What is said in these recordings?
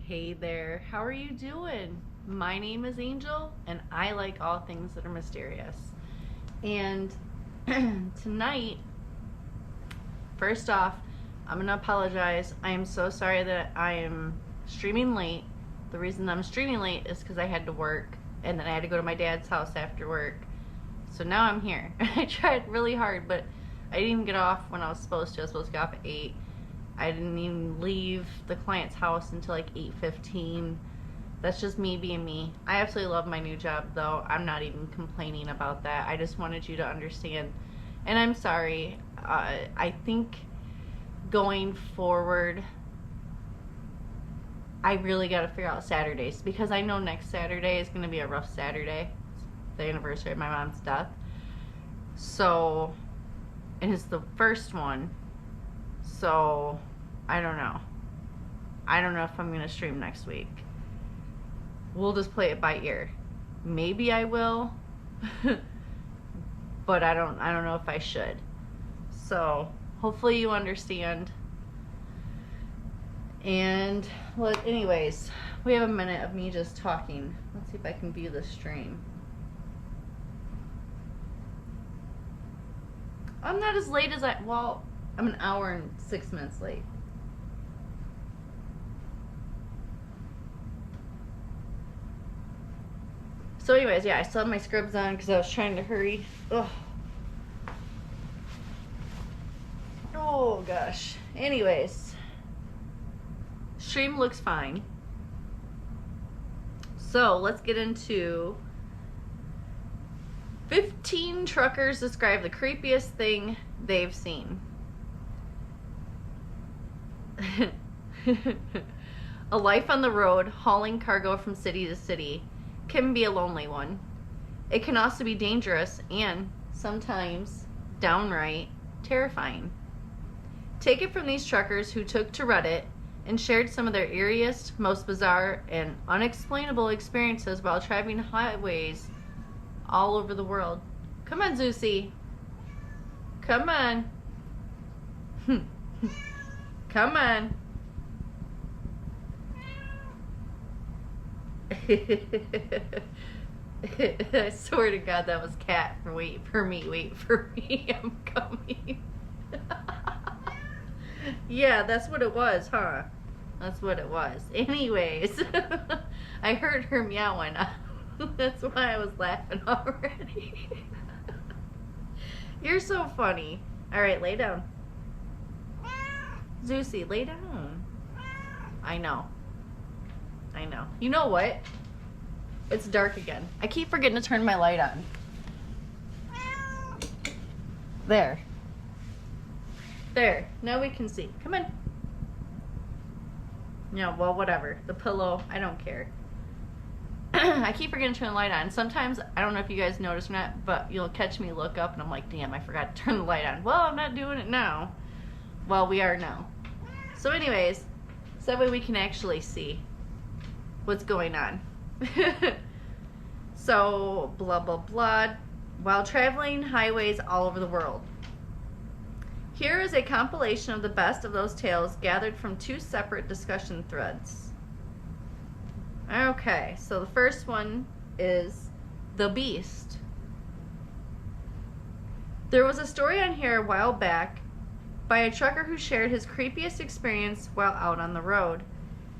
Hey there, how are you doing? My name is Angel, and I like all things that are mysterious. And tonight, first off, I'm gonna apologize. I am so sorry that I am streaming late. The reason I'm streaming late is because I had to work, and then I had to go to my dad's house after work. So now I'm here. I tried really hard, but I didn't even get off when I was supposed to. I was supposed to get off at 8. I didn't even leave the client's house until like 8:15. That's just me being me. I absolutely love my new job, though. I'm not even complaining about that. I just wanted you to understand. And I'm sorry. I think going forward, I really got to figure out Saturdays, because I know next Saturday is going to be a rough Saturday. It's the anniversary of my mom's death. So, and it's the first one. So, I don't know. I don't know if I'm going to stream next week. We'll just play it by ear. Maybe I will. But I don't know if I should. So, hopefully you understand. And, well, anyways, we have a minute of me just talking. Let's see if I can view the stream. I'm not as late as I'm an hour and 6 minutes late. So anyways, yeah, I still have my scrubs on because I was trying to hurry. Ugh. Oh gosh. Anyways, stream looks fine. So let's get into 15 truckers describe the creepiest thing they've seen. A life on the road, hauling cargo from city to city, can be a lonely one. It can also be dangerous and sometimes downright terrifying. Take it from these truckers who took to Reddit and shared some of their eeriest, most bizarre, and unexplainable experiences while traveling highways all over the world. Come on, Zeusy. Come on. Come on. I swear to God, that was Cat. Wait for me, I'm coming. Yeah, that's what it was, huh? That's what it was. Anyways, I heard her meowing. That's why I was laughing already. You're so funny. Alright, lay down. Zeusy, lay down. I know. You know what? It's dark again. I keep forgetting to turn my light on. There. Now we can see. Come on. Yeah, well, whatever. The pillow, I don't care. I keep forgetting to turn the light on. Sometimes, I don't know if you guys notice or not, but you'll catch me look up and I'm like, damn, I forgot to turn the light on. Well, I'm not doing it now. Well, we are now. So anyways, so that way we can actually see what's going on. So, blah, blah, blah. While traveling highways all over the world. Here is a compilation of the best of those tales gathered from 2 separate discussion threads. Okay, so the first one is The Beast. There was a story on here a while back by a trucker who shared his creepiest experience while out on the road.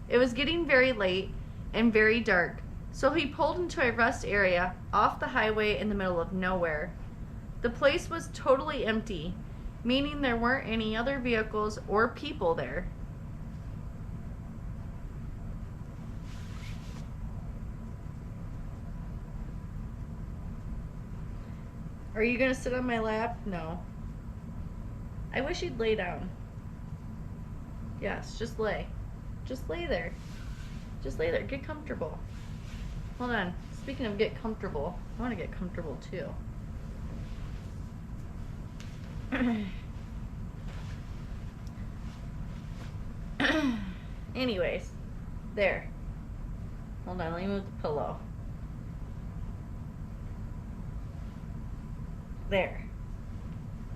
It was getting very late and very dark, so he pulled into a rest area off the highway in the middle of nowhere. The place was totally empty, meaning there weren't any other vehicles or people there. Are you gonna sit on my lap? No. I wish you'd lay down. Yes, just lay. Just lay there. Just lay there. Get comfortable. Hold on. Speaking of get comfortable, I want to get comfortable too. Anyways, there. Hold on, let me move the pillow. There.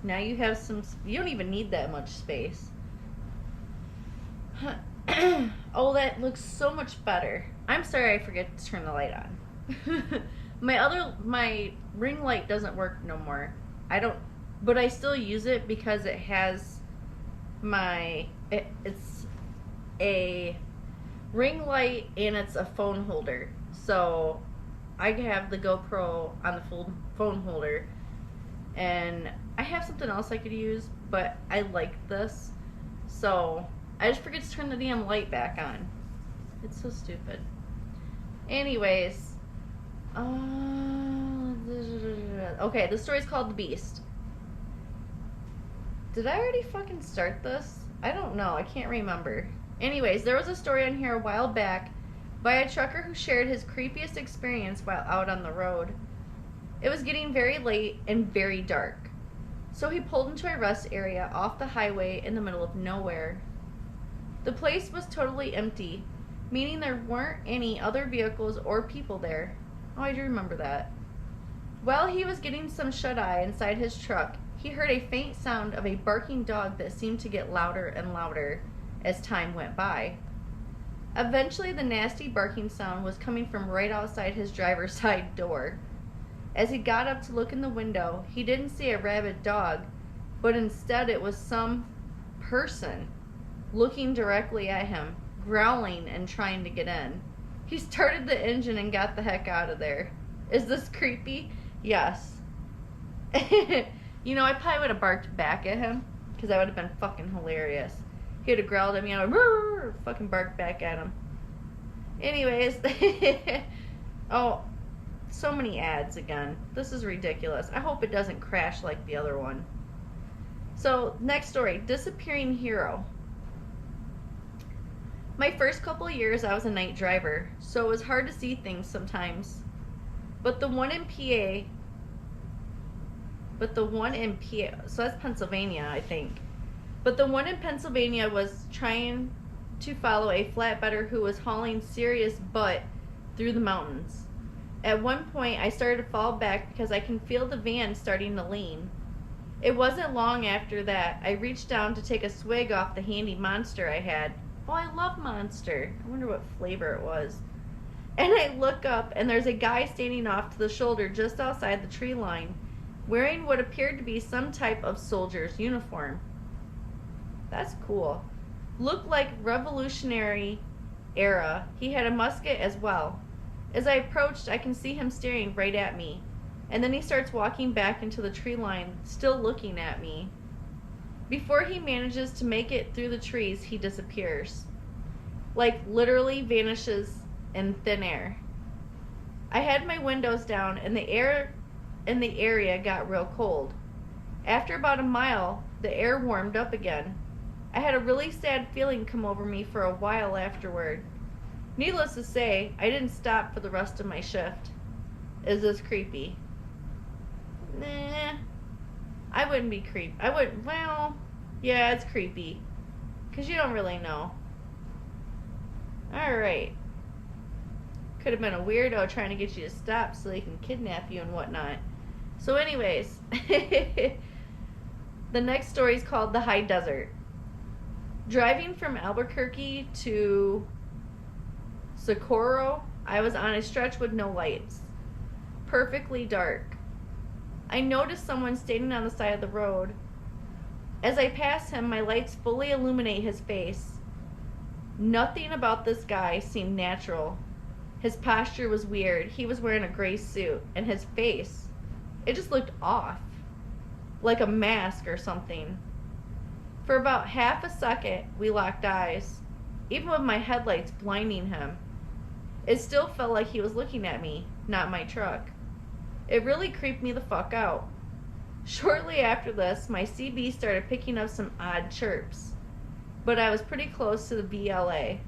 Now you have some, you don't even need that much space. Oh, that looks so much better. I'm sorry I forget to turn the light on. My ring light doesn't work no more. I don't, but I still use it because it has it's a ring light and it's a phone holder. So I have the GoPro on the phone holder, and I have something else I could use, but I like this. So I just forget to turn the damn light back on. It's so stupid. Anyways, okay, the story's called The Beast. Did I already fucking start this? I don't know. I can't remember. Anyways, there was a story on here a while back by a trucker who shared his creepiest experience while out on the road. It was getting very late and very dark, so he pulled into a rest area off the highway in the middle of nowhere. The place was totally empty, meaning there weren't any other vehicles or people there. Oh, I do remember that. While he was getting some shut-eye inside his truck, he heard a faint sound of a barking dog that seemed to get louder and louder as time went by. Eventually, the nasty barking sound was coming from right outside his driver's side door. As he got up to look in the window, he didn't see a rabid dog, but instead it was some person looking directly at him, growling and trying to get in. He started the engine and got the heck out of there. Is this creepy? Yes. You know, I probably would have barked back at him, because that would have been fucking hilarious. He would have growled at me and I would fucking bark back at him. Anyways. Oh, so many ads again. This is ridiculous. I hope it doesn't crash like the other one. So, next story. Disappearing Hero. My first couple of years I was a night driver, so it was hard to see things sometimes. But the one in PA, so that's Pennsylvania, I think. But the one in Pennsylvania was trying to follow a flatbedder who was hauling serious butt through the mountains. At one point, I started to fall back because I can feel the van starting to lean. It wasn't long after that I reached down to take a swig off the handy Monster I had. Oh, I love Monster. I wonder what flavor it was. And I look up, and there's a guy standing off to the shoulder just outside the tree line, wearing what appeared to be some type of soldier's uniform. That's cool. Looked like Revolutionary era. He had a musket as well. As I approached, I can see him staring right at me. And then he starts walking back into the tree line, still looking at me. Before he manages to make it through the trees, he disappears. Like, literally vanishes in thin air. I had my windows down, and the air in the area got real cold. After about a mile, the air warmed up again. I had a really sad feeling come over me for a while afterward. Needless to say, I didn't stop for the rest of my shift. Is this creepy? Nah. I wouldn't be creepy. Well, yeah, it's creepy. Because you don't really know. Alright. Could have been a weirdo trying to get you to stop so they can kidnap you and whatnot. So anyways, the next story is called The High Desert. Driving from Albuquerque to Socorro, I was on a stretch with no lights. Perfectly dark. I noticed someone standing on the side of the road. As I pass him, my lights fully illuminate his face. Nothing about this guy seemed natural. His posture was weird. He was wearing a gray suit, and his face, it just looked off. Like a mask or something. For about half a second, we locked eyes, even with my headlights blinding him. It still felt like he was looking at me, not my truck. It really creeped me the fuck out. Shortly after this, my CB started picking up some odd chirps, but I was pretty close to the VLA.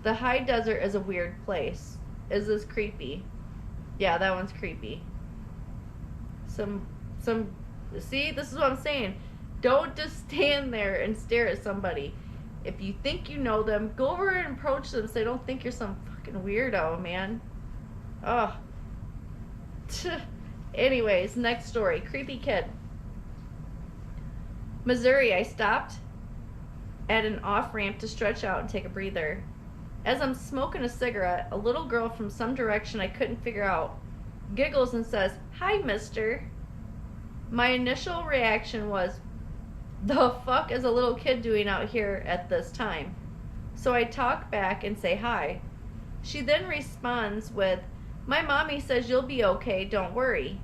The high desert is a weird place. Is this creepy? Yeah, that one's creepy. See, this is what I'm saying. Don't just stand there and stare at somebody. If you think you know them, go over and approach them so they don't think you're some fucking weirdo, man. Ugh. Anyways, next story. Creepy kid. Missouri, I stopped at an off-ramp to stretch out and take a breather. As I'm smoking a cigarette, a little girl from some direction I couldn't figure out giggles and says, "Hi, mister." My initial reaction was, the fuck is a little kid doing out here at this time? So I talk back and say hi. She then responds with, "My mommy says you'll be okay, don't worry."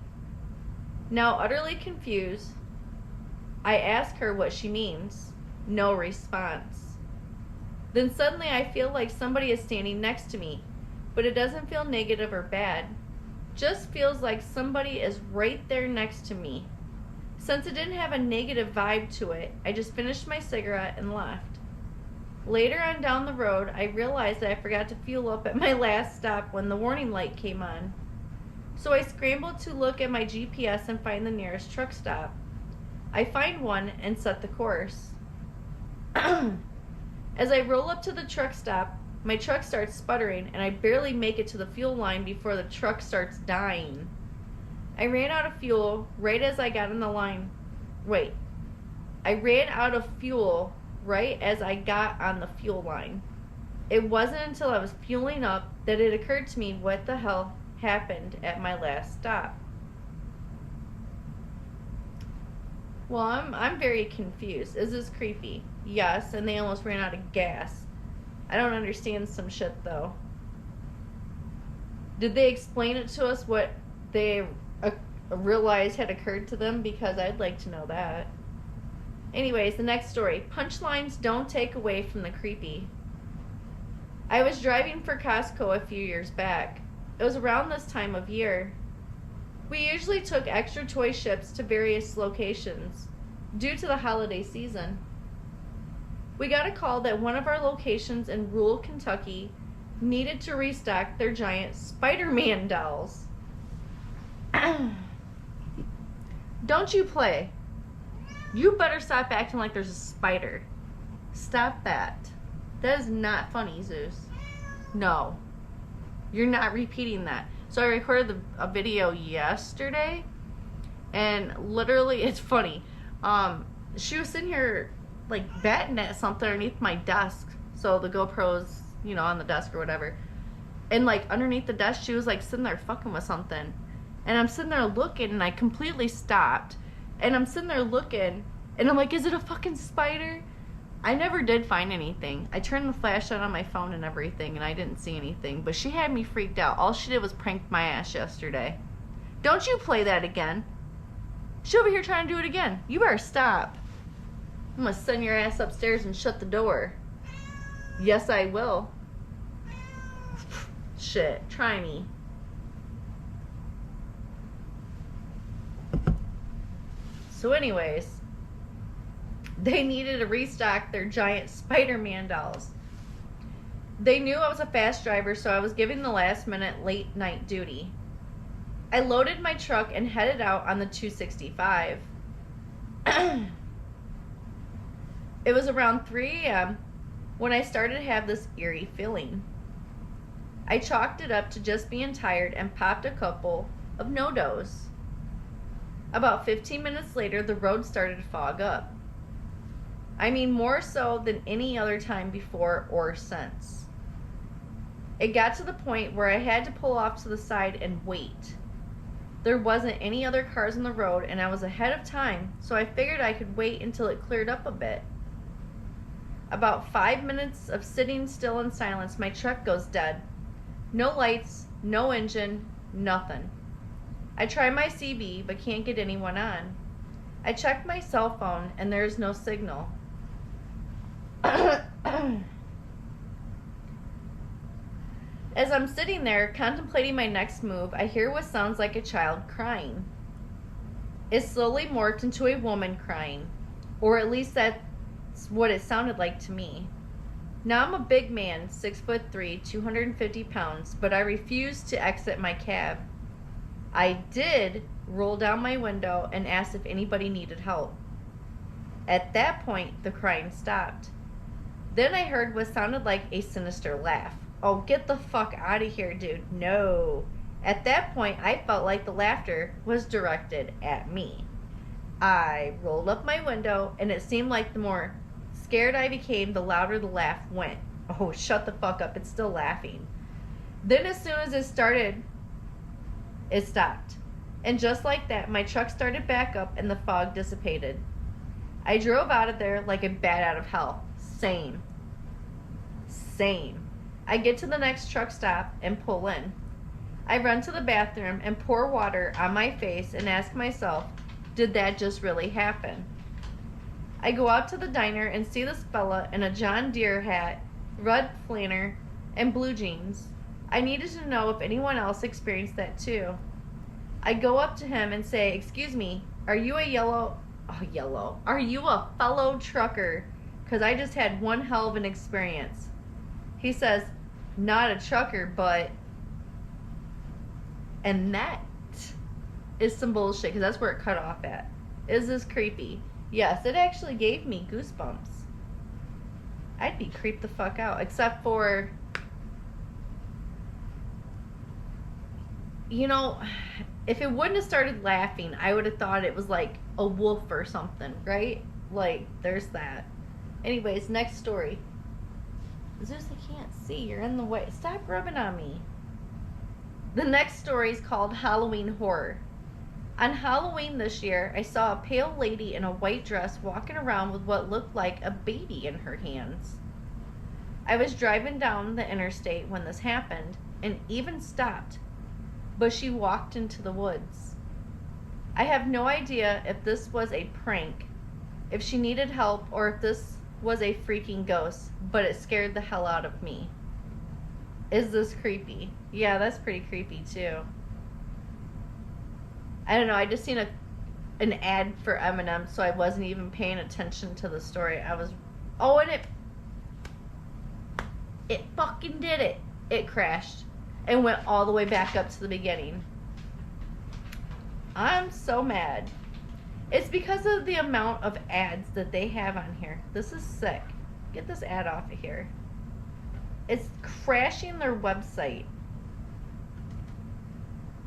Now utterly confused, I ask her what she means. No response. Then suddenly I feel like somebody is standing next to me, but it doesn't feel negative or bad. Just feels like somebody is right there next to me. Since it didn't have a negative vibe to it, I just finished my cigarette and left. Later on down the road, I realized that I forgot to fuel up at my last stop when the warning light came on. So I scrambled to look at my GPS and find the nearest truck stop. I find one and set the course. As I roll up to the truck stop, my truck starts sputtering and I barely make it to the fuel line before the truck starts dying. I ran out of fuel right as I got on the line. I ran out of fuel right as I got on the fuel line. It wasn't until I was fueling up that it occurred to me what the hell happened at my last stop. Well, I'm very confused. Is this creepy? Yes, and they almost ran out of gas. I don't understand some shit though. Did they explain it to us what they realized had occurred to them? Because I'd like to know that. Anyways, the next story. Punchlines don't take away from the creepy. I was driving for Costco a few years back. It was around this time of year. We usually took extra toy ships to various locations due to the holiday season. We got a call that one of our locations in rural Kentucky needed to restock their giant Spider-Man dolls. Don't you play. You better stop acting like there's a spider. Stop that. That is not funny, Zeus. No. You're not repeating that. So I recorded a video yesterday, and literally, it's funny. She was sitting here, like, batting at something underneath my desk. So the GoPro's, on the desk or whatever. And, like, underneath the desk, she was, like, sitting there fucking with something. And I'm sitting there looking, and I completely stopped. And I'm sitting there looking, and I'm like, is it a fucking spider? I never did find anything. I turned the flashlight on my phone and everything, and I didn't see anything. But she had me freaked out. All she did was prank my ass yesterday. Don't you play that again. She over here trying to do it again. You better stop. I'm going to send your ass upstairs and shut the door. Yes, I will. Shit, try me. So anyways, they needed to restock their giant Spider-Man dolls. They knew I was a fast driver, so I was giving the last minute late night duty. I loaded my truck and headed out on the 265. It was around 3 a.m. when I started to have this eerie feeling. I chalked it up to just being tired and popped a couple of no-dos. About 15 minutes later, the road started to fog up. I mean, more so than any other time before or since. It got to the point where I had to pull off to the side and wait. There wasn't any other cars on the road, and I was ahead of time, so I figured I could wait until it cleared up a bit. About 5 minutes of sitting still in silence, my truck goes dead. No lights, no engine, nothing. I try my CB, but can't get anyone on. I check my cell phone, and there is no signal. As I'm sitting there, contemplating my next move, I hear what sounds like a child crying. It slowly morphed into a woman crying, or at least that's what it sounded like to me. Now I'm a big man, 6'3", 250 pounds, but I refused to exit my cab. I did roll down my window and asked if anybody needed help. At that point, the crying stopped. Then I heard what sounded like a sinister laugh. Oh, get the fuck out of here, dude. No. At that point, I felt like the laughter was directed at me. I rolled up my window, and it seemed like the more scared I became, the louder the laugh went. Oh, shut the fuck up. It's still laughing. Then as soon as it started, it stopped. And just like that, my truck started back up and the fog dissipated. I drove out of there like a bat out of hell. Same. I get to the next truck stop and pull in. I run to the bathroom and pour water on my face and ask myself, did that just really happen? I go out to the diner and see this fella in a John Deere hat, red flannel, and blue jeans. I needed to know if anyone else experienced that too. I go up to him and say, excuse me, are you a Are you a fellow trucker? Because I just had one hell of an experience. He says, not a trucker, but... And that is some bullshit, because that's where it cut off at. Is this creepy? Yes, it actually gave me goosebumps. I'd be creeped the fuck out, except for... You know, if it wouldn't have started laughing, I would have thought it was like a wolf or something, right? Like, there's that. Anyways, next story. Zeus, I can't see. You're in the way. Stop rubbing on me. The next story is called Halloween Horror. On Halloween this year, I saw a pale lady in a white dress walking around with what looked like a baby in her hands. I was driving down the interstate when this happened and even stopped, but she walked into the woods. I have no idea if this was a prank, if she needed help, or if this was a freaking ghost, but it scared the hell out of me. Is this creepy? Yeah, that's pretty creepy too. I don't know, I just seen an ad for M&M, so I wasn't even paying attention to the story. And it fucking did it. It crashed and went all the way back up to the beginning. I'm so mad. It's because of the amount of ads that they have on here. This is sick. Get this ad off of here. It's crashing their website.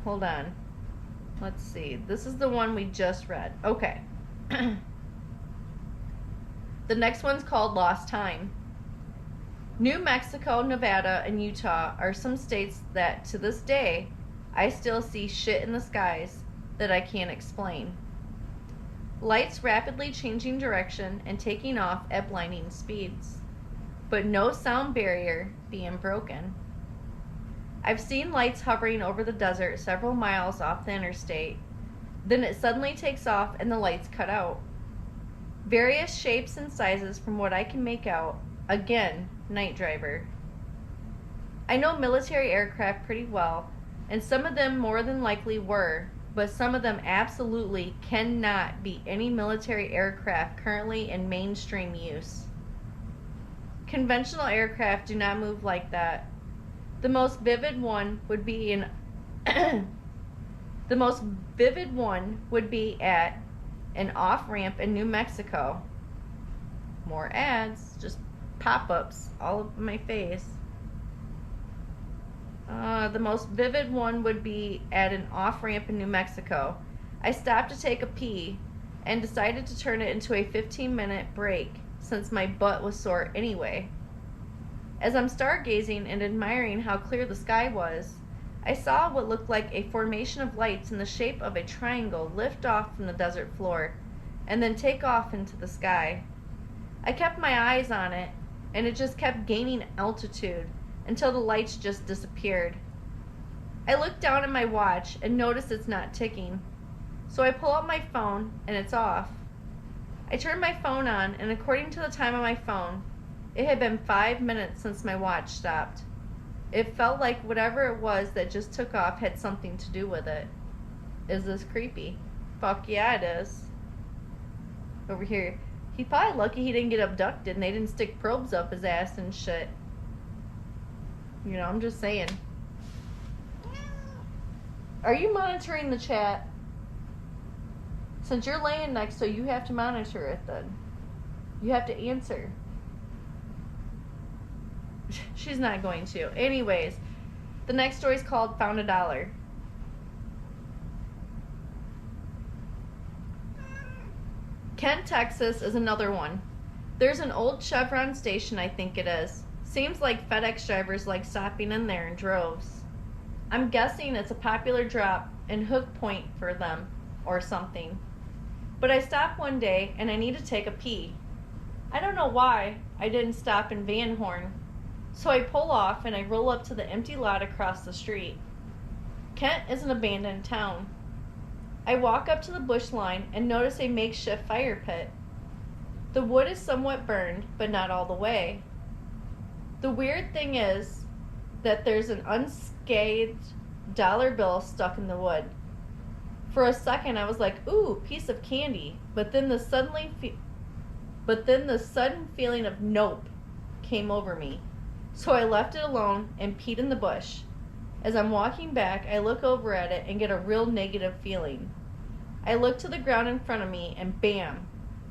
Hold on. Let's see. This is the one we just read. Okay. The next one's called Lost Time. New Mexico, Nevada, and Utah are some states that, to this day, I still see shit in the skies that I can't explain. Lights rapidly changing direction and taking off at blinding speeds, but no sound barrier being broken. I've seen lights hovering over the desert several miles off the interstate. Then it suddenly takes off and the lights cut out. Various shapes and sizes from what I can make out. Again, night driver. I know military aircraft pretty well, and some of them more than likely were, but some of them absolutely cannot be any military aircraft currently in mainstream use. Conventional aircraft do not move like that. The most vivid one would be at an off-ramp in New Mexico. More ads, just pop-ups all over my face. The most vivid one would be at an off-ramp in New Mexico. I stopped to take a pee and decided to turn it into a 15-minute break since my butt was sore anyway. As I'm stargazing and admiring how clear the sky was, I saw what looked like a formation of lights in the shape of a triangle lift off from the desert floor and then take off into the sky. I kept my eyes on it, and it just kept gaining altitude until the lights just disappeared. I looked down at my watch and noticed it's not ticking, so I pull out my phone and it's off. I turned my phone on, and according to the time on my phone, it had been 5 minutes since my watch stopped. It felt like whatever it was that just took off had something to do with it. Is this creepy? Fuck yeah, it is. Over here. He's probably lucky he didn't get abducted and they didn't stick probes up his ass and shit. You know, I'm just saying. Are you monitoring the chat? Since you're laying next to it, you have to monitor it then. You have to answer. She's not going to. Anyways, the next story is called Found a Dollar. Kent, Texas is another one. There's an old Chevron station, I think it is. Seems like FedEx drivers like stopping in there in droves. I'm guessing it's a popular drop and hook point for them or something. But I stopped one day and I need to take a pee. I don't know why I didn't stop in Van Horn. So I pull off and I roll up to the empty lot across the street. Kent is an abandoned town. I walk up to the bush line and notice a makeshift fire pit. The wood is somewhat burned, but not all the way. The weird thing is that there's an unscathed dollar bill stuck in the wood. For a second I was like, ooh, piece of candy, but then the sudden feeling of nope came over me. So I left it alone and peed in the bush. As I'm walking back, I look over at it and get a real negative feeling. I look to the ground in front of me and bam,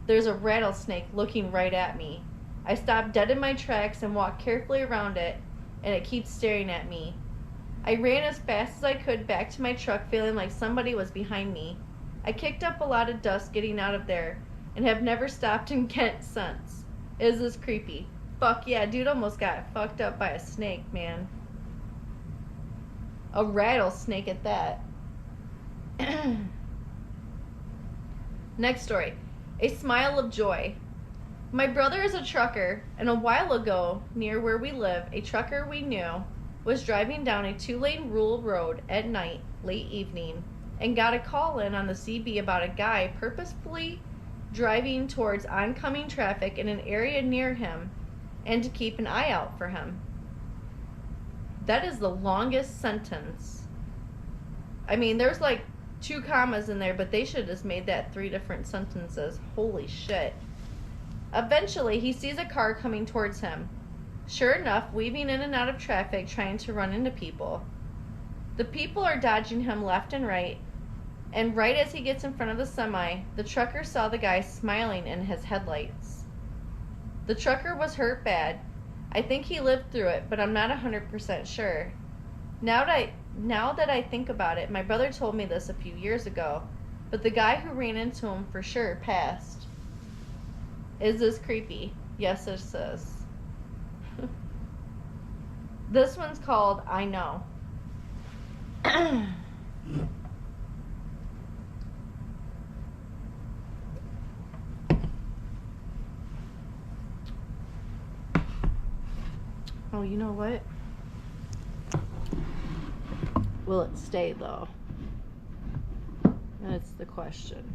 there's a rattlesnake looking right at me. I stop dead in my tracks and walk carefully around it, and it keeps staring at me. I ran as fast as I could back to my truck, feeling like somebody was behind me. I kicked up a lot of dust getting out of there, and have never stopped in Kent since. Is this creepy? Fuck yeah, dude almost got fucked up by a snake, man. A rattlesnake at that. Next story. A smile of joy. My brother is a trucker, and a while ago, near where we live, a trucker we knew was driving down a 2-lane rural road at night, late evening, and got a call in on the CB about a guy purposefully driving towards oncoming traffic in an area near him and to keep an eye out for him. That is the longest sentence. I mean, there's like 2 commas in there, but they should have just made that 3 different sentences. Holy shit. Eventually, he sees a car coming towards him. Sure enough, weaving in and out of traffic, trying to run into people. The people are dodging him left and right as he gets in front of the semi, the trucker saw the guy smiling in his headlights. The trucker was hurt bad. I think he lived through it, but I'm not 100% sure. Now that I think about it, my brother told me this a few years ago, but the guy who ran into him for sure passed. Is this creepy? Yes, it is. This one's called I Know. Oh, you know what? Will it stay though? That's the question.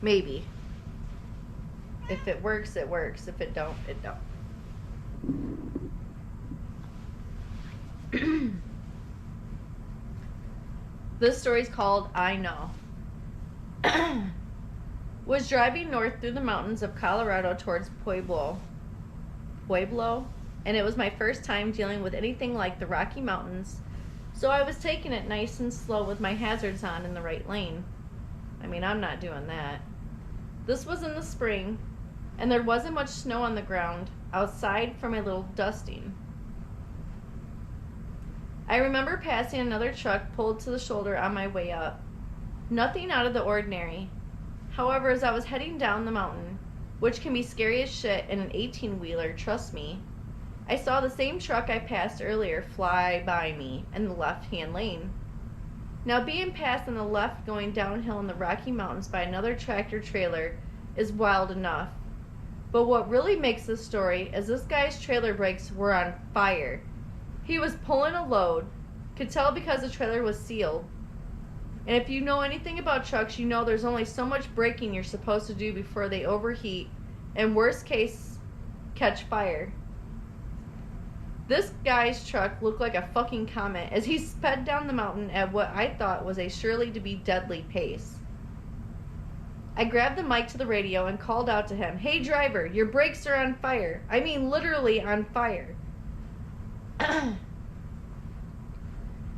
Maybe. If it works, it works. If it don't, it don't. This story's called I Know. Was driving north through the mountains of Colorado towards Pueblo, and it was my first time dealing with anything like the Rocky Mountains, so I was taking it nice and slow with my hazards on in the right lane. I mean, I'm not doing that. This was in the spring, and there wasn't much snow on the ground outside for my little dusting. I remember passing another truck pulled to the shoulder on my way up. Nothing out of the ordinary. However, as I was heading down the mountain, which can be scary as shit in an 18-wheeler, trust me, I saw the same truck I passed earlier fly by me in the left-hand lane. Now, being passed on the left going downhill in the Rocky Mountains by another tractor-trailer is wild enough. But what really makes this story is this guy's trailer brakes were on fire. He was pulling a load, could tell because the trailer was sealed. And if you know anything about trucks, you know there's only so much braking you're supposed to do before they overheat and, worst case, catch fire. This guy's truck looked like a fucking comet as he sped down the mountain at what I thought was a surely to be deadly pace. I grabbed the mic to the radio and called out to him, "Hey driver, your brakes are on fire. I mean literally on fire."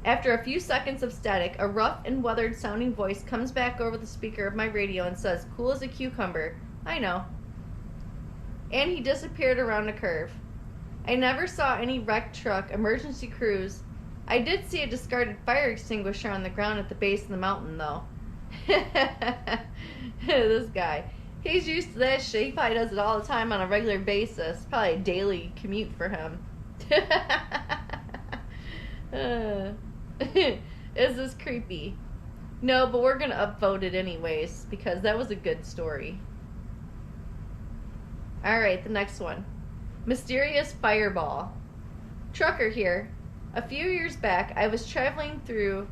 After a few seconds of static, a rough and weathered sounding voice comes back over the speaker of my radio and says, "Cool as a cucumber. I know." And he disappeared around a curve. I never saw any wrecked truck, emergency crews. I did see a discarded fire extinguisher on the ground at the base of the mountain, though. This guy. He's used to that shit. He probably does it all the time on a regular basis. Probably a daily commute for him. Is this creepy? No, but we're going to upvote it anyways because that was a good story. Alright, the next one. Mysterious fireball. Trucker here. A few years back, I was traveling through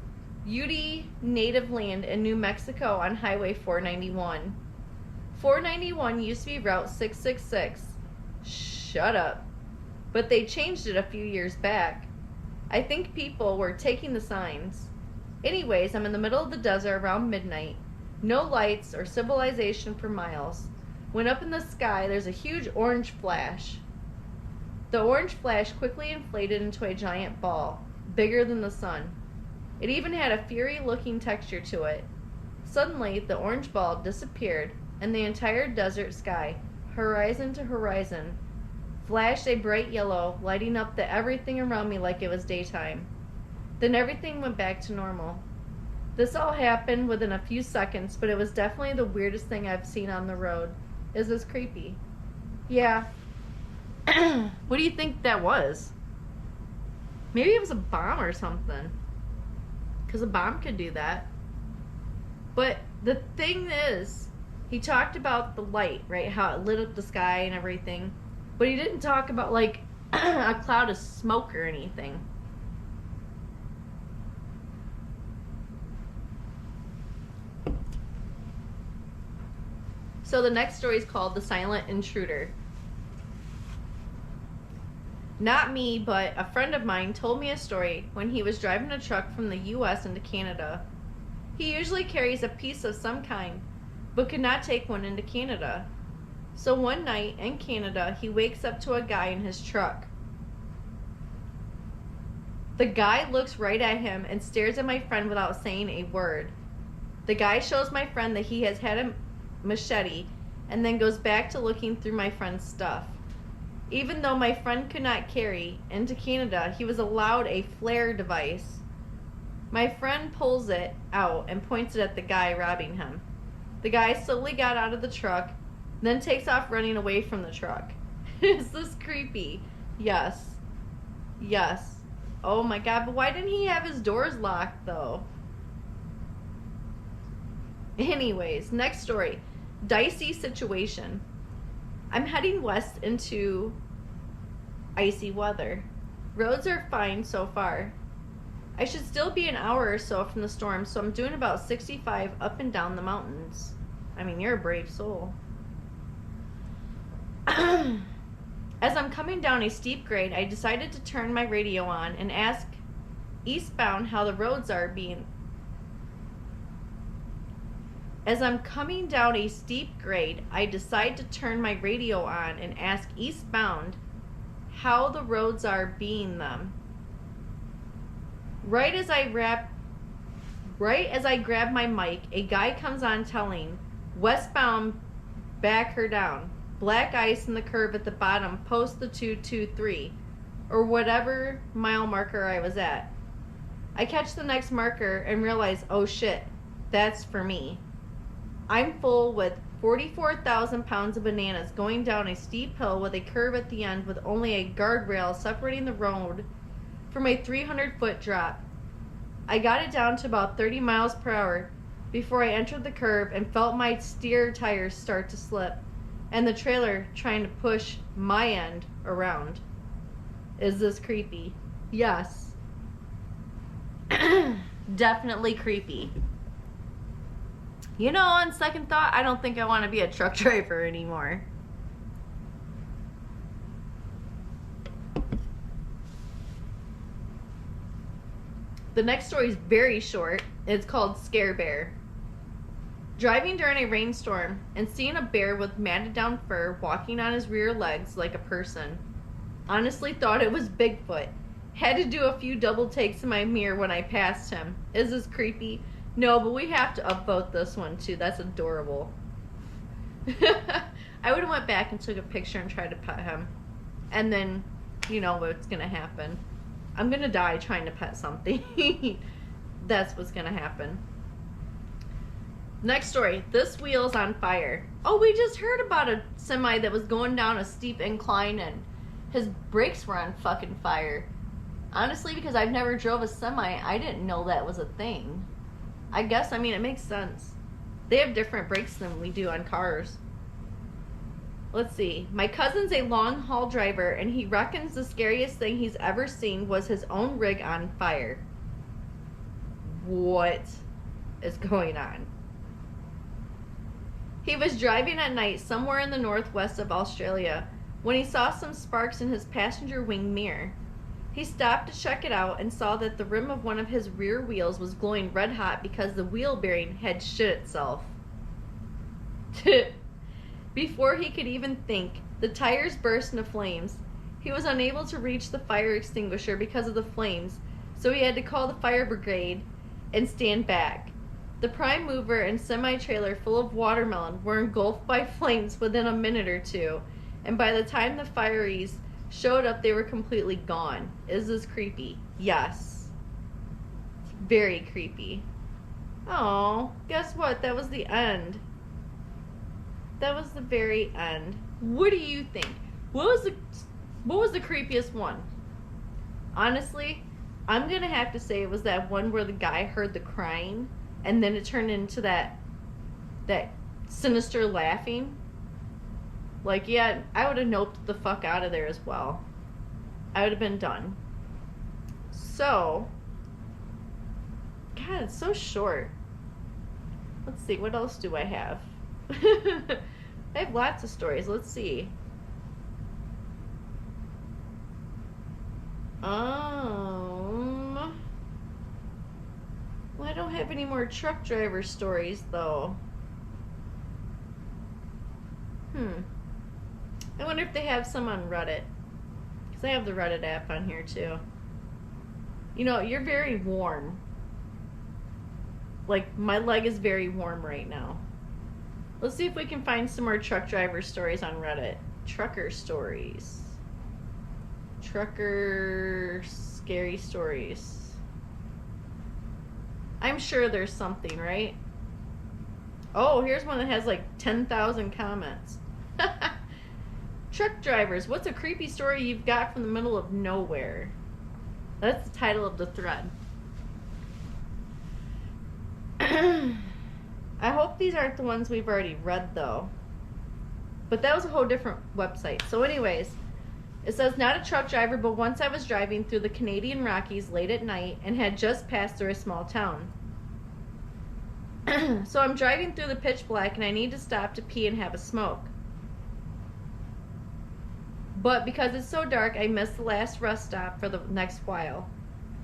Ute native land in New Mexico on Highway 491. 491 used to be Route 666. Shut up. But they changed it a few years back. I think people were taking the signs. Anyways, I'm in the middle of the desert around midnight. No lights or civilization for miles. When up in the sky, there's a huge orange flash. The orange flash quickly inflated into a giant ball, bigger than the sun. It even had a fiery-looking texture to it. Suddenly, the orange ball disappeared, and the entire desert sky, horizon to horizon, flashed a bright yellow, lighting up the everything around me like it was daytime. Then everything went back to normal. This all happened within a few seconds, but it was definitely the weirdest thing I've seen on the road. Is this creepy? Yeah. What do you think that was? Maybe it was a bomb or something. Because a bomb could do that. But the thing is, he talked about the light, right? How it lit up the sky and everything. But he didn't talk about, like, a cloud of smoke or anything. So the next story is called The Silent Intruder. Not me, but a friend of mine told me a story when he was driving a truck from the US into Canada. He usually carries a piece of some kind, but could not take one into Canada. So one night in Canada, he wakes up to a guy in his truck. The guy looks right at him and stares at my friend without saying a word. The guy shows my friend that he has had a machete and then goes back to looking through my friend's stuff. Even though my friend could not carry into Canada, he was allowed a flare device. My friend pulls it out and points it at the guy robbing him. The guy slowly got out of the truck, then takes off running away from the truck. Is this creepy? Yes. Yes. Oh my god, but why didn't he have his doors locked though? Anyways, next story. Dicey Situation. I'm heading west into icy weather. Roads are fine so far. I should still be an hour or so from the storm, so I'm doing about 65 up and down the mountains. I mean, you're a brave soul. As I'm coming down a steep grade, I decided to turn my radio on and ask eastbound how the roads are being. As I'm coming down a steep grade, I decide to turn my radio on and ask eastbound how the roads are being them. Right as I grab my mic, a guy comes on telling, westbound, back her down. Black ice in the curve at the bottom, post the 223, or whatever mile marker I was at. I catch the next marker and realize, oh shit, that's for me. I'm full with 44,000 pounds of bananas going down a steep hill with a curve at the end with only a guardrail separating the road from a 300-foot drop. I got it down to about 30 miles per hour before I entered the curve and felt my steer tires start to slip and the trailer trying to push my end around. Is this creepy? Yes. Definitely creepy. You know, on second thought, I don't think I want to be a truck driver anymore. The next story is very short. It's called Scare Bear. Driving during a rainstorm and seeing a bear with matted down fur walking on his rear legs like a person. Honestly thought it was Bigfoot. Had to do a few double takes in my mirror when I passed him. Is this creepy? No, but we have to upvote this one too. That's adorable. I would have went back and took a picture and tried to pet him. And then, you know what's going to happen. I'm gonna die trying to pet something. That's what's gonna happen. Next story. This wheel's on fire. Oh, we just heard about a semi that was going down a steep incline and his brakes were on fucking fire. Honestly, because I've never drove a semi, I didn't know that was a thing. I guess, I mean, it makes sense. They have different brakes than we do on cars. Let's see. My cousin's a long haul driver and he reckons the scariest thing he's ever seen was his own rig on fire. What is going on? He was driving at night somewhere in the northwest of Australia when he saw some sparks in his passenger wing mirror. He stopped to check it out and saw that the rim of one of his rear wheels was glowing red hot because the wheel bearing had shit itself. Before he could even think, the tires burst into flames. He was unable to reach the fire extinguisher because of the flames, so he had to call the fire brigade and stand back. The prime mover and semi-trailer full of watermelon were engulfed by flames within a minute or two, and by the time the fireys showed up, they were completely gone. Is this creepy? Yes. Very creepy. Oh, guess what? That was the end. That was the very end. What do you think? What was the creepiest one? Honestly, I'm gonna have to say it was that one where the guy heard the crying and then it turned into that sinister laughing. Like, yeah, I would have noped the fuck out of there as well. I would have been done. So, God, it's so short. Let's see, what else do I have? I have lots of stories. Let's see. Well, I don't have any more truck driver stories, though. I wonder if they have some on Reddit. Because I have the Reddit app on here, too. You know, you're very warm. Like, my leg is very warm right now. Let's see if we can find some more truck driver stories on Reddit. Trucker stories. Trucker scary stories. I'm sure there's something, right? Oh, here's one that has like 10,000 comments. Truck drivers, what's a creepy story you've got from the middle of nowhere? That's the title of the thread. I hope these aren't the ones we've already read, though. But that was a whole different website. So anyways, it says, not a truck driver, but once I was driving through the Canadian Rockies late at night and had just passed through a small town. So I'm driving through the pitch black and I need to stop to pee and have a smoke. But because it's so dark, I missed the last rest stop for the next while.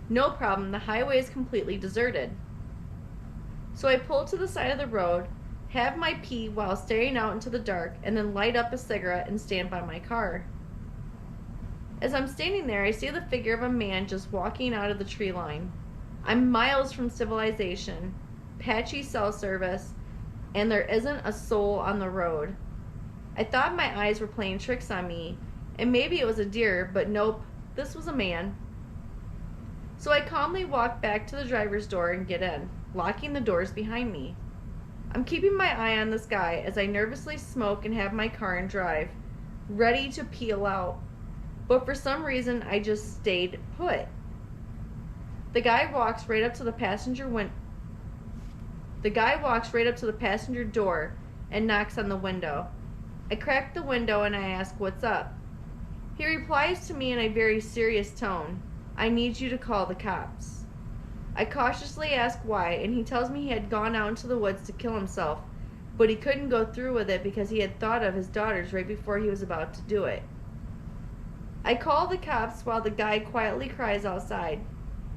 No problem, the highway is completely deserted. So I pull to the side of the road, have my pee while staring out into the dark, and then light up a cigarette and stand by my car. As I'm standing there, I see the figure of a man just walking out of the tree line. I'm miles from civilization, patchy cell service, and there isn't a soul on the road. I thought my eyes were playing tricks on me, and maybe it was a deer, but nope, this was a man. So I calmly walk back to the driver's door and get in, locking the doors behind me. I'm keeping my eye on this guy as I nervously smoke and have my car and drive, ready to peel out. But for some reason, I just stayed put. The guy walks right up to the passenger door and knocks on the window. I crack the window and I ask, "What's up?" He replies to me in a very serious tone, "I need you to call the cops." I cautiously ask why, and he tells me he had gone out into the woods to kill himself, but he couldn't go through with it because he had thought of his daughters right before he was about to do it. I call the cops while the guy quietly cries outside.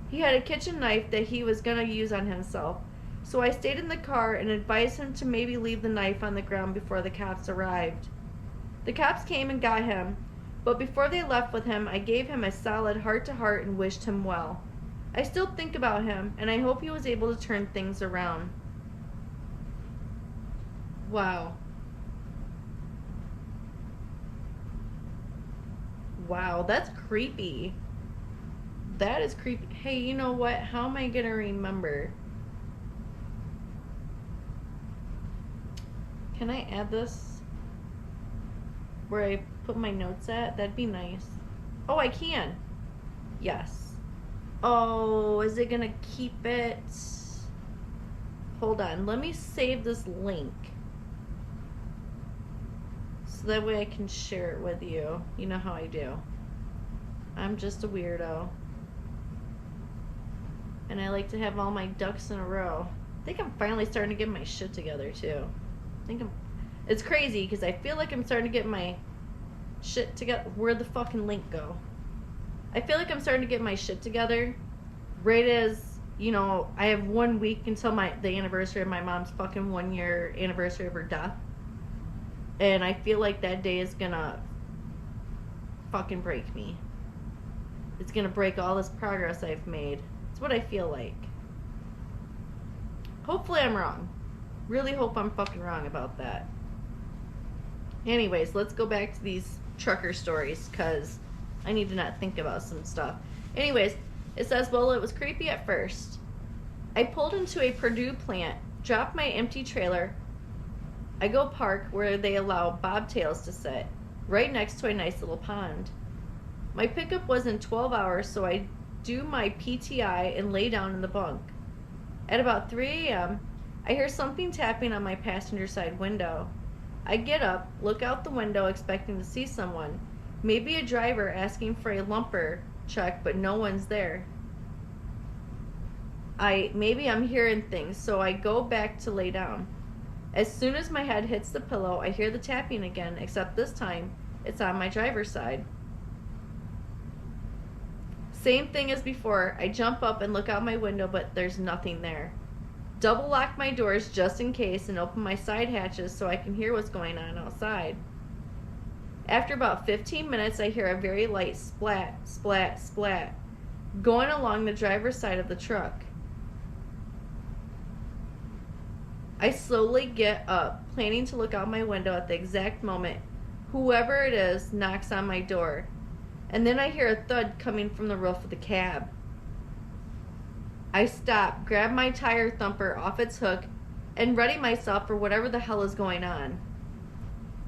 He had a kitchen knife that he was going to use on himself, so I stayed in the car and advised him to maybe leave the knife on the ground before the cops arrived. The cops came and got him, but before they left with him, I gave him a solid heart-to-heart and wished him well. I still think about him, and I hope he was able to turn things around. Wow. Wow, that's creepy. That is creepy. Hey, you know what? How am I gonna remember? Can I add this where I put my notes at? That'd be nice. Oh, I can. Yes. Oh, is it gonna keep it? Hold on. Let me save this link. So that way I can share it with you. You know how I do. I'm just a weirdo. And I like to have all my ducks in a row. I think I'm finally starting to get my shit together too. It's crazy because I feel like I'm starting to get my shit together. Where'd the fucking link go? I feel like I'm starting to get my shit together right as, you know, I have 1 week until the anniversary of my mom's fucking 1 year anniversary of her death. And I feel like that day is gonna fucking break me. It's gonna break all this progress I've made. It's what I feel like. Hopefully I'm wrong. Really hope I'm fucking wrong about that. Anyways, let's go back to these trucker stories because I need to not think about some stuff. Anyways, it says, well, it was creepy at first. I pulled into a Purdue plant, dropped my empty trailer. I go park where they allow bobtails to sit, right next to a nice little pond. My pickup was in 12 hours, so I do my PTI and lay down in the bunk. At about 3 a.m., I hear something tapping on my passenger side window. I get up, look out the window expecting to see someone. Maybe a driver asking for a lumper check, but no one's there. Maybe I'm hearing things, so I go back to lay down. As soon as my head hits the pillow, I hear the tapping again, except this time, it's on my driver's side. Same thing as before. I jump up and look out my window, but there's nothing there. Double lock my doors just in case and open my side hatches so I can hear what's going on outside. After about 15 minutes, I hear a very light splat, splat, splat, going along the driver's side of the truck. I slowly get up, planning to look out my window at the exact moment whoever it is knocks on my door. And then I hear a thud coming from the roof of the cab. I stop, grab my tire thumper off its hook, and ready myself for whatever the hell is going on.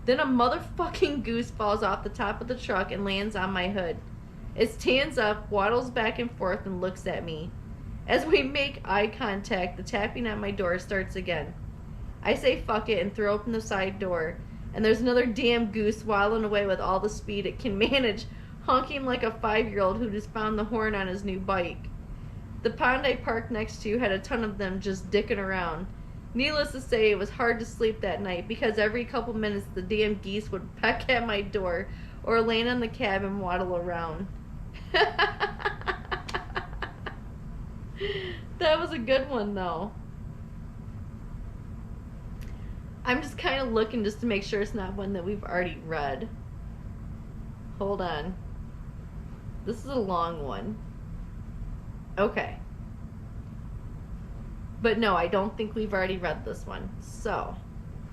Then a motherfucking goose falls off the top of the truck and lands on my hood. It stands up, waddles back and forth, and looks at me. As we make eye contact, the tapping on my door starts again. I say fuck it and throw open the side door, and there's another damn goose waddling away with all the speed it can manage, honking like a 5-year-old who just found the horn on his new bike. The pond I parked next to had a ton of them just dicking around. Needless to say, it was hard to sleep that night because every couple minutes the damn geese would peck at my door or land on the cab and waddle around. That was a good one, though. I'm just kind of looking just to make sure it's not one that we've already read. Hold on. This is a long one. Okay. But no, I don't think we've already read this one. So,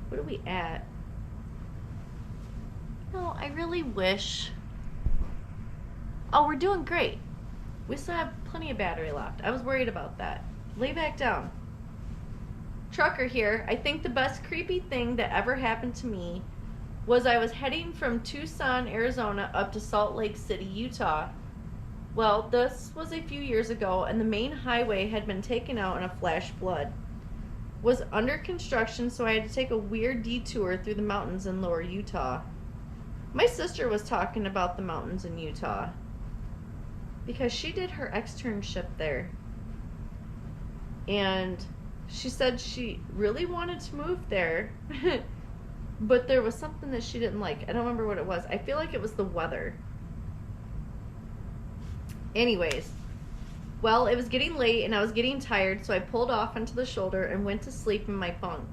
what are we at? No, I really wish... Oh, we're doing great. We still have plenty of battery left. I was worried about that. Lay back down. Trucker here. I think the best creepy thing that ever happened to me was I was heading from Tucson, Arizona up to Salt Lake City, Utah. Well, this was a few years ago, and the main highway had been taken out in a flash flood. Was under construction, so I had to take a weird detour through the mountains in lower Utah. My sister was talking about the mountains in Utah because she did her externship there. And she said she really wanted to move there, but there was something that she didn't like. I don't remember what it was. I feel like it was the weather. Anyways, well, it was getting late and I was getting tired, so I pulled off onto the shoulder and went to sleep in my bunk.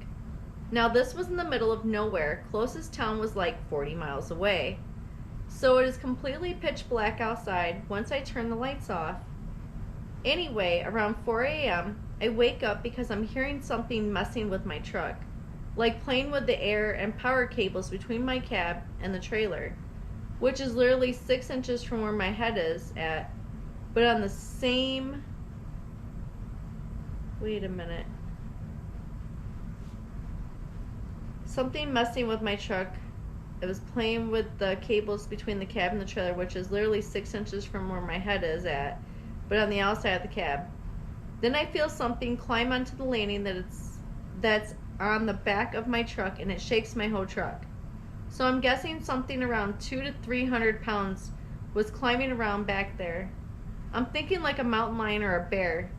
Now, this was in the middle of nowhere. Closest town was like 40 miles away. So it is completely pitch black outside once I turn the lights off. Anyway, around 4 a.m., I wake up because I'm hearing something messing with my truck, like playing with the air and power cables between my cab and the trailer, which is literally 6 inches from where my head is at. But on the same... Wait a minute. Something messing with my truck. It was playing with the cables between the cab and the trailer, which is literally 6 inches from where my head is at, but on the outside of the cab. Then I feel something climb onto the landing that's on the back of my truck, and it shakes my whole truck. So I'm guessing something around 200 to 300 pounds was climbing around back there. I'm thinking like a mountain lion or a bear.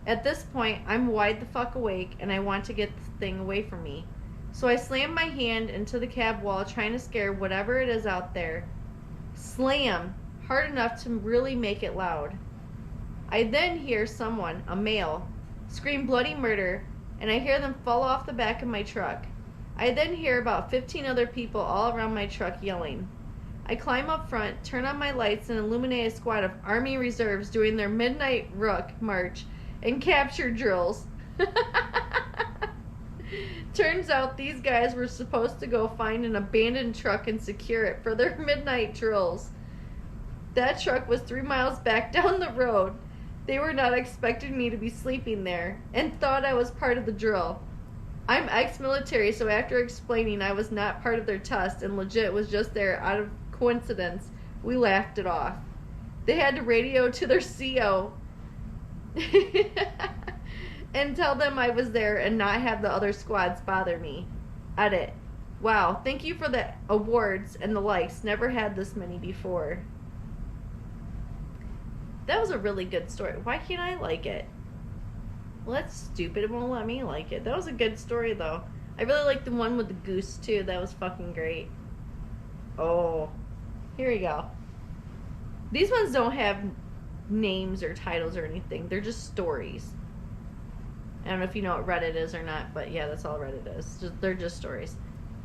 At this point, I'm wide the fuck awake, and I want to get the thing away from me. So I slam my hand into the cab wall, trying to scare whatever it is out there. Slam hard enough to really make it loud. I then hear someone, a male, scream bloody murder, and I hear them fall off the back of my truck. I then hear about 15 other people all around my truck yelling. I climb up front, turn on my lights, and illuminate a squad of Army Reserves doing their midnight rook march and capture drills. Turns out these guys were supposed to go find an abandoned truck and secure it for their midnight drills. That truck was 3 miles back down the road. They were not expecting me to be sleeping there and thought I was part of the drill. I'm ex-military, so after explaining I was not part of their test and legit was just there out of coincidence, we laughed it off. They had to radio to their CO and tell them I was there and not have the other squads bother me. Edit. Wow, thank you for the awards and the likes. Never had this many before. That was a really good story. Why can't I like it? Well, that's stupid. It won't let me like it. That was a good story, though. I really like the one with the goose, too. That was fucking great. Oh. Here we go. These ones don't have names or titles or anything. They're just stories. I don't know if you know what Reddit is or not, but yeah, that's all Reddit is. They're just stories.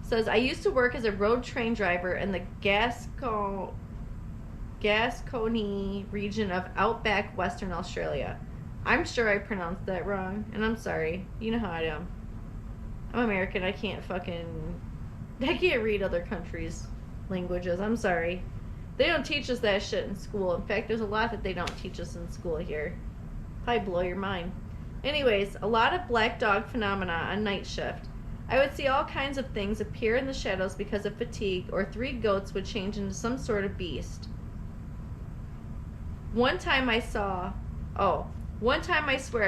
It says, I used to work as a road train driver in the Gascony region of outback Western Australia. I'm sure I pronounced that wrong, and I'm sorry. You know how I am. I'm American. I can't read other countries' languages. I'm sorry. They don't teach us that shit in school. In fact, there's a lot that they don't teach us in school here. Probably blow your mind. Anyways, a lot of black dog phenomena on night shift. I would see all kinds of things appear in the shadows because of fatigue, or 3 goats would change into some sort of beast. One time I swear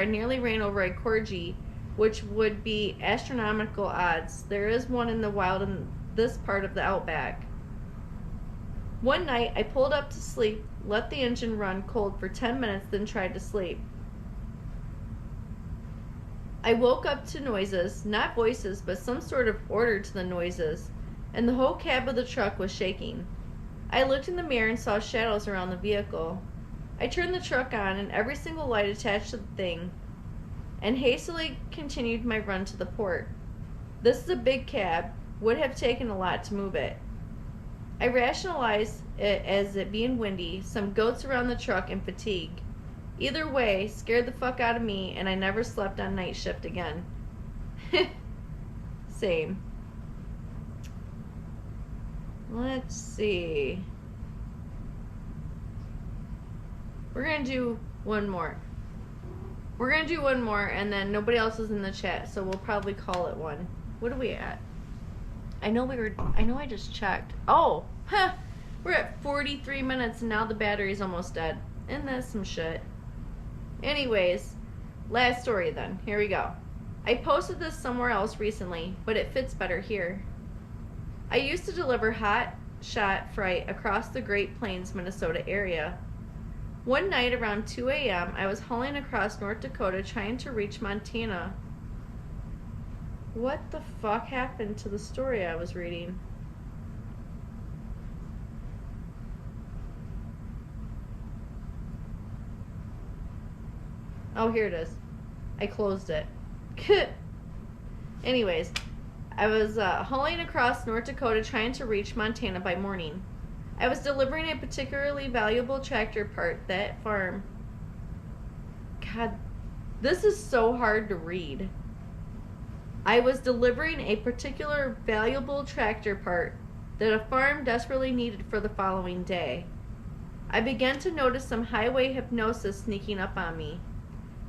I nearly ran over a corgi, which would be astronomical odds. There is one in the wild in this part of the outback. One night I pulled up to sleep, let the engine run cold for 10 minutes, then tried to sleep. I woke up to noises, not voices, but some sort of order to the noises, and the whole cab of the truck was shaking. I looked in the mirror and saw shadows around the vehicle. I turned the truck on and every single light attached to the thing, and hastily continued my run to the port. This is a big cab, would have taken a lot to move it. I rationalized it as it being windy, some goats around the truck, and fatigue. Either way, scared the fuck out of me, and I never slept on night shift again. Same. Let's see. We're gonna do one more. And then nobody else is in the chat, so we'll probably call it one. What are we at? I know I just checked. Oh, we're at 43 minutes and now the battery's almost dead. And that's some shit. Anyways, last story then. Here we go. I posted this somewhere else recently, but it fits better here. I used to deliver hot shot freight across the Great Plains, Minnesota area. One night around 2 a.m., I was hauling across North Dakota trying to reach Montana. What the fuck happened to the story I was reading? Oh, here it is. I closed it. Anyways, I was hauling across North Dakota trying to reach Montana by morning. I was delivering a particularly valuable tractor part that farm. God, this is so hard to read. I was delivering a particular valuable tractor part that a farm desperately needed for the following day. I began to notice some highway hypnosis sneaking up on me.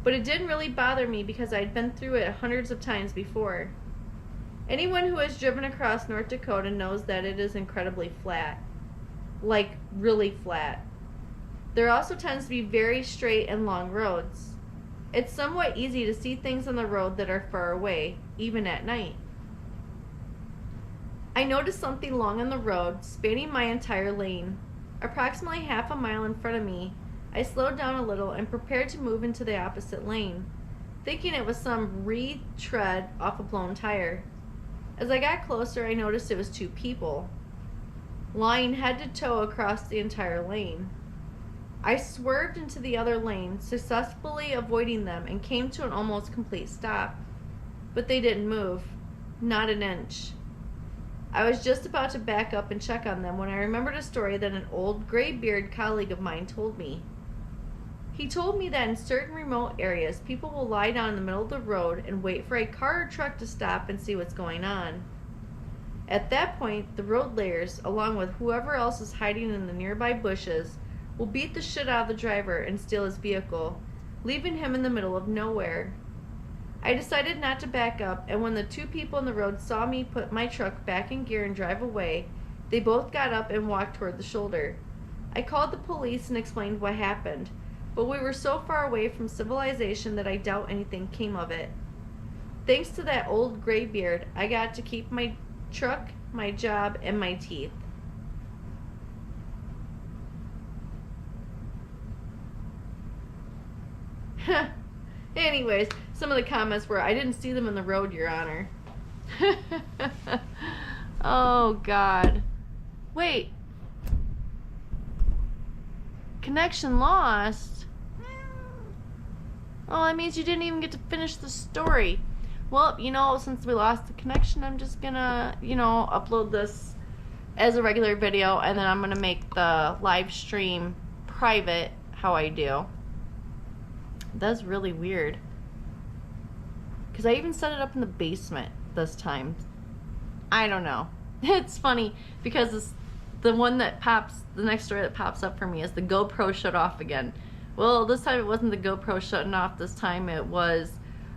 But it didn't really bother me because I'd been through it hundreds of times before. Anyone who has driven across North Dakota knows that it is incredibly flat. Like, really flat. There also tends to be very straight and long roads. It's somewhat easy to see things on the road that are far away, even at night. I noticed something long on the road, spanning my entire lane. Approximately half a mile in front of me, I slowed down a little and prepared to move into the opposite lane, thinking it was some retread off a blown tire. As I got closer, I noticed it was two people, lying head to toe across the entire lane. I swerved into the other lane, successfully avoiding them, and came to an almost complete stop. But they didn't move, not an inch. I was just about to back up and check on them when I remembered a story that an old gray-bearded colleague of mine told me. He told me that in certain remote areas, people will lie down in the middle of the road and wait for a car or truck to stop and see what's going on. At that point, the road layers, along with whoever else is hiding in the nearby bushes, will beat the shit out of the driver and steal his vehicle, leaving him in the middle of nowhere. I decided not to back up, and when the two people in the road saw me put my truck back in gear and drive away, they both got up and walked toward the shoulder. I called the police and explained what happened, but we were so far away from civilization that I doubt anything came of it. Thanks to that old gray beard, I got to keep my truck, my job, and my teeth. Anyways, some of the comments were, I didn't see them in the road, Your Honor. Oh, God. Wait. Connection lost? Oh, that means you didn't even get to finish the story. Well, since we lost the connection, I'm just gonna, upload this as a regular video, and then I'm gonna make the live stream private how I do. That's really weird. Because I even set it up in the basement this time. I don't know. It's funny because the next story that pops up for me is the GoPro shut off again. Well, this time it wasn't the GoPro shutting off. This time it was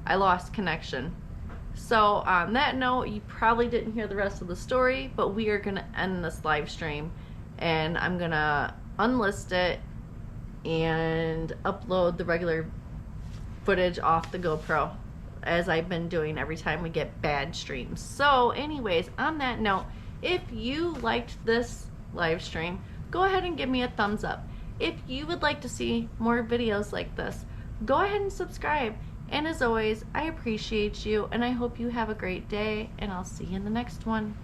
I lost connection. So on that note, you probably didn't hear the rest of the story, but we are going to end this live stream. And I'm going to unlist it and upload the regular footage off the GoPro, as I've been doing every time we get bad streams. So anyways, on that note, if you liked this live stream, go ahead and give me a thumbs up. If you would like to see more videos like this, go ahead and subscribe. And as always, I appreciate you, and I hope you have a great day, and I'll see you in the next one.